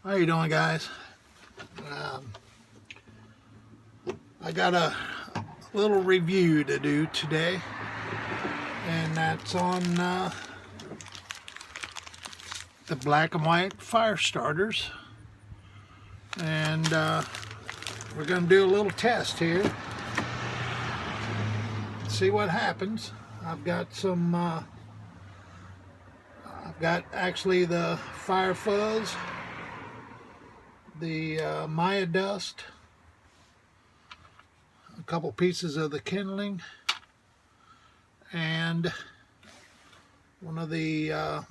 How you doing, guys? I got a little review to do today, and that's on the black and white fire starters. And we're going to do a little test here, see what happens. I've got some, I've got actually the fire fuzz, the Maya dust, a couple pieces of the kindling, and one of the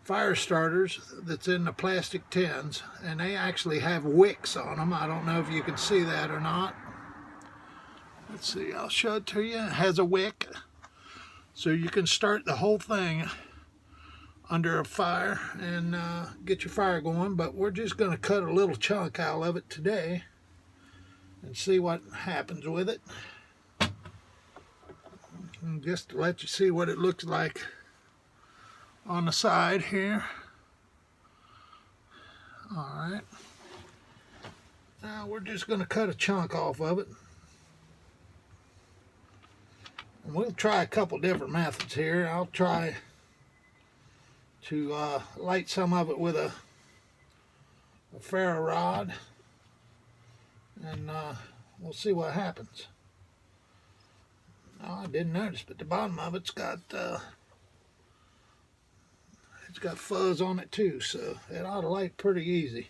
fire starters that's in the plastic tins, and they actually have wicks on them. I don't know if you can see that or not. Let's see, I'll show it to you. It has a wick, so you can start the whole thing under a fire and get your fire going. But we're just going to cut a little chunk out of it today and see what happens with it. And just to let you see what it looks like on the side here. Alright, now we're just going to cut a chunk off of it. And we'll try a couple different methods here. I'll try to light some of it with a ferro rod, and we'll see what happens. Oh, I didn't notice, but the bottom of it's got fuzz on it too, so it ought to light pretty easy.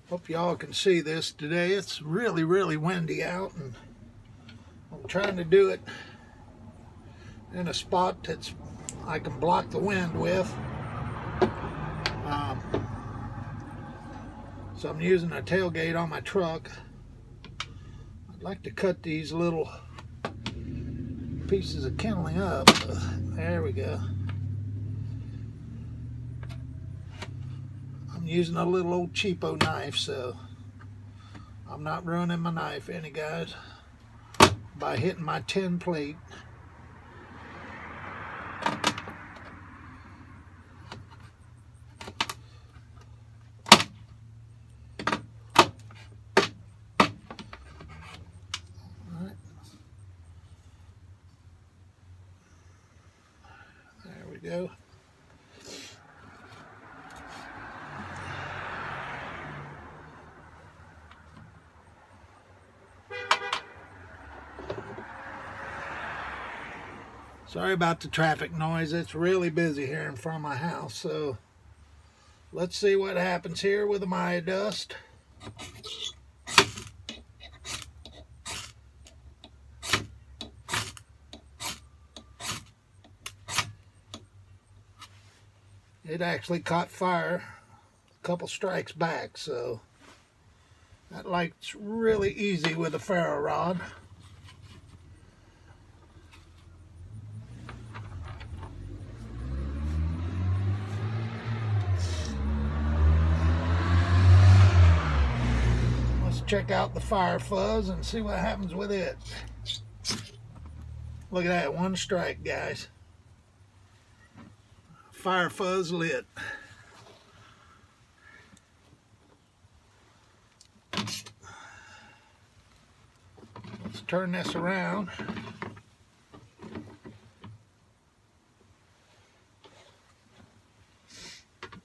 Hope y'all can see this today. It's really, really windy out, and I'm trying to do it in a spot that's I can block the wind with. So I'm using a tailgate on my truck. I'd like to cut these little pieces of kindling up. There we go. I'm using a little old cheapo knife, so I'm not ruining my knife any, guys, by hitting my tin plate. Alright. There we go. Sorry about the traffic noise. It's really busy here in front of my house. So let's see what happens here with the Maya dust. It actually caught fire a couple strikes back, so that lights really easy with a ferro rod. Check out the fire fuzz and see what happens with it. Look at that, one strike, guys. Fire fuzz lit. Let's turn this around.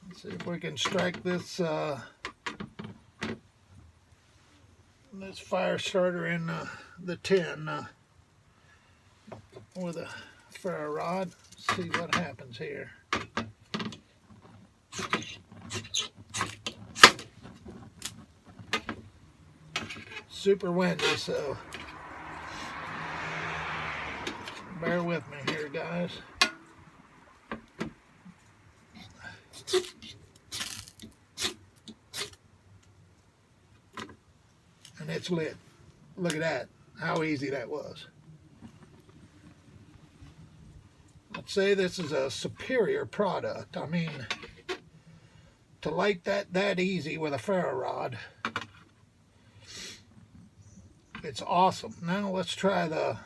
Let's see if we can strike this this fire starter in the tin with a ferro rod. See what happens here. Super windy, so bear with me here, guys. And it's lit. Look at that, how easy that was. Let's say this is a superior product. I mean, to light that easy with a ferro rod, it's awesome. Now let's try the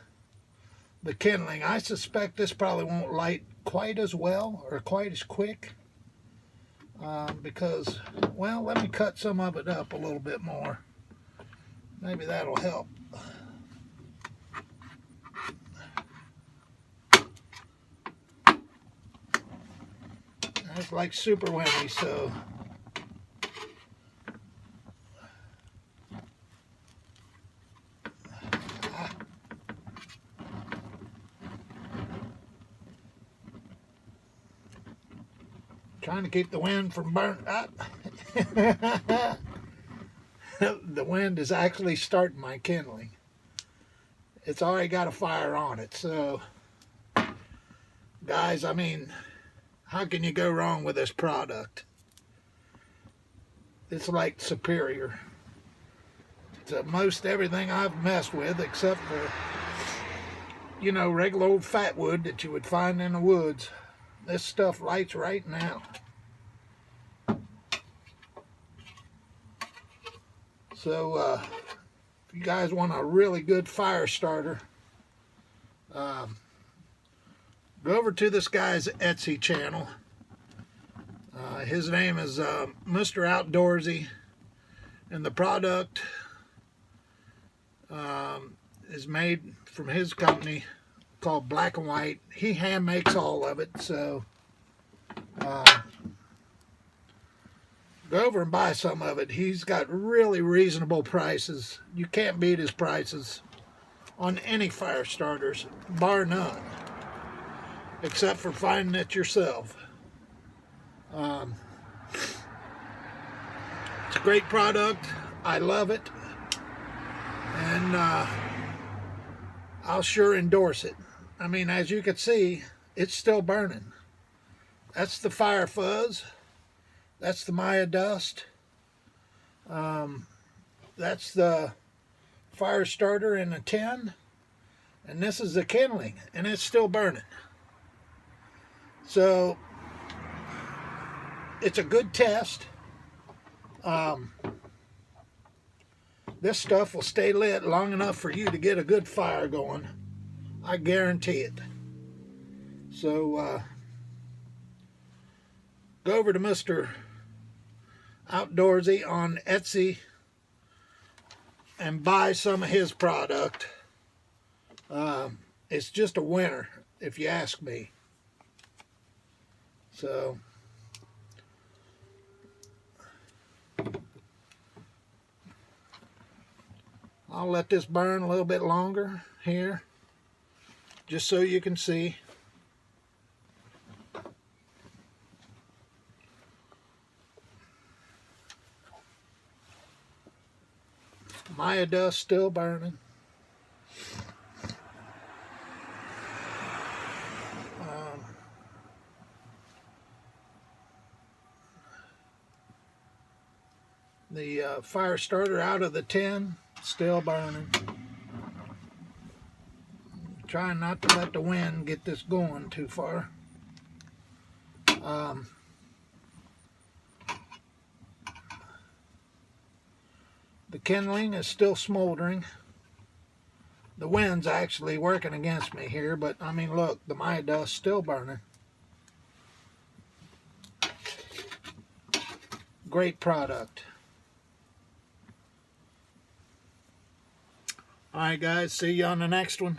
kindling. I suspect this probably won't light quite as well or quite as quick because, well, let me cut some of it up a little bit more. Maybe that'll help. It's like super windy, so trying to keep the wind from burning up. The wind is actually starting my kindling. It's already got a fire on it, so guys, I mean, how can you go wrong with this product? It's like superior to most everything I've messed with, except for, you know, regular old fat wood that you would find in the woods. This stuff lights right now. So, if you guys want a really good fire starter, go over to this guy's Etsy channel. His name is MrOutdoorsy, and the product is made from his company called Black and White. He hand makes all of it, so go over and buy some of it. He's got really reasonable prices. You can't beat his prices on any fire starters, bar none, except for finding it yourself. It's a great product. I love it, and I'll sure endorse it. I mean, as you can see, it's still burning. That's the fire fuzz. That's the Maya dust. That's the fire starter in a tin, and this is the kindling, and it's still burning. So it's a good test. This stuff will stay lit long enough for you to get a good fire going. I guarantee it. So go over to Mr. Outdoorsy on Etsy and buy some of his product. It's just a winner, if you ask me. So I'll let this burn a little bit longer here, just so you can see. Maya dust still burning. The fire starter out of the tin, still burning. Trying not to let the wind get this going too far. The kindling is still smoldering. The wind's actually working against me here, but I mean, look, the Maya dust still burning. Great product. Alright guys, see you on the next one.